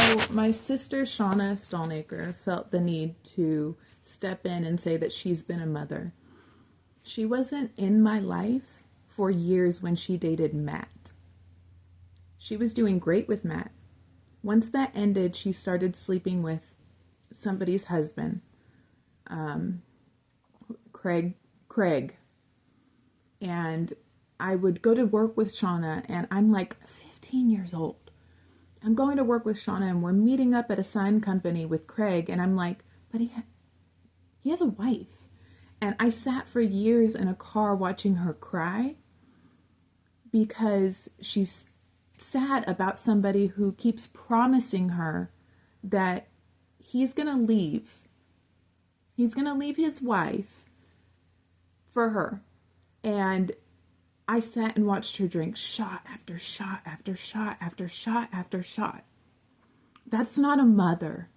So my sister Shauna Stallnaker felt the need to step in and say that she's been a mother. She wasn't in my life for years when she dated Matt. She was doing great with Matt. Once that ended, she started sleeping with somebody's husband, Craig. And I would go to work with Shauna, and I'm like 15 years old. I'm going to work with Shauna, and we're meeting up at a sign company with Craig, and I'm like, but he has a wife. And I sat for years in a car watching her cry because she's sad about somebody who keeps promising her that he's going to leave. He's going to leave his wife for her. And I sat and watched her drink shot after shot after shot after shot after shot. That's not a mother.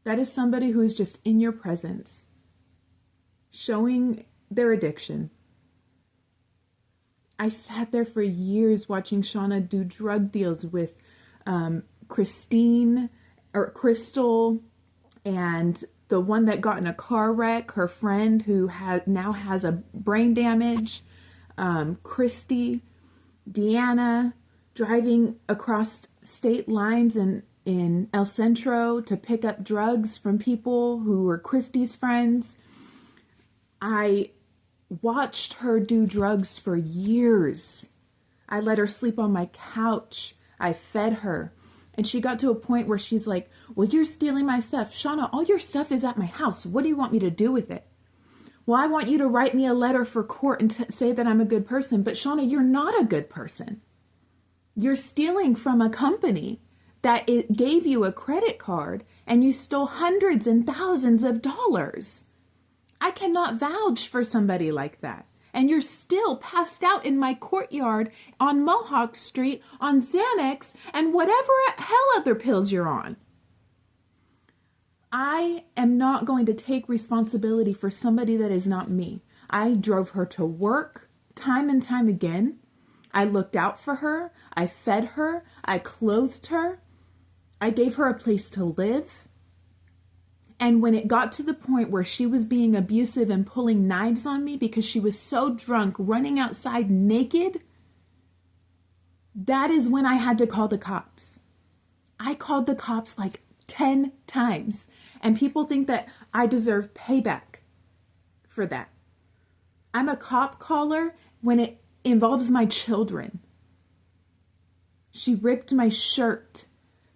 That is somebody who is just in your presence, showing their addiction. I sat there for years watching Shauna do drug deals with Crystal, and the one that got in a car wreck, her friend who now has a brain damage, Christy, Deanna, driving across state lines in El Centro to pick up drugs from people who were Christy's friends. I watched her do drugs for years. I let her sleep on my couch. I fed her. And she got to a point where she's like, well, you're stealing my stuff. Shauna, all your stuff is at my house. What do you want me to do with it? Well, I want you to write me a letter for court and say that I'm a good person. But Shauna, you're not a good person. You're stealing from a company that it gave you a credit card, and you stole hundreds and thousands of dollars. I cannot vouch for somebody like that. And you're still passed out in my courtyard on Mohawk Street on Xanax and whatever hell other pills you're on. I am not going to take responsibility for somebody that is not me. I drove her to work time and time again. I looked out for her. I fed her. I clothed her. I gave her a place to live. And when it got to the point where she was being abusive and pulling knives on me because she was so drunk, running outside naked, that is when I had to call the cops. I called the cops like 10 times. And people think that I deserve payback for that. I'm a cop caller when it involves my children. She ripped my shirt,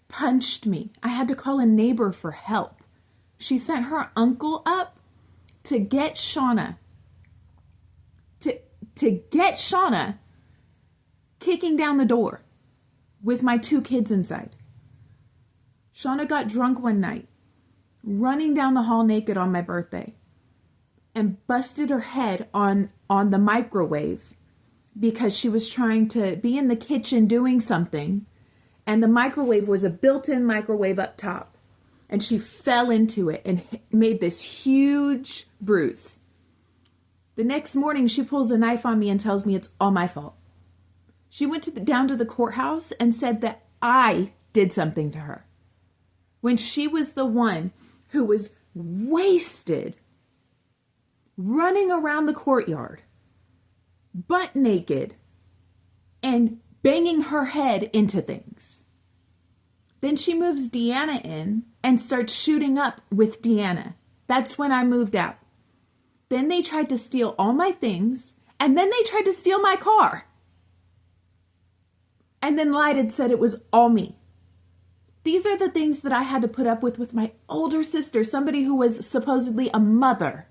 punched me. I had to call a neighbor for help. She sent her uncle up to get Shauna. To get Shauna kicking down the door with my 2 kids inside. Shauna got drunk one night, running down the hall naked on my birthday, and busted her head on the microwave because she was trying to be in the kitchen doing something, and the microwave was a built-in microwave up top. And she fell into it and made this huge bruise. The next morning, she pulls a knife on me and tells me it's all my fault. She went down to the courthouse and said that I did something to her, when she was the one who was wasted, running around the courtyard, butt naked, and banging her head into things. Then she moves Deanna in and starts shooting up with Deanna. That's when I moved out. Then they tried to steal all my things, and then they tried to steal my car. And then lied and said it was all me. These are the things that I had to put up with my older sister, somebody who was supposedly a mother.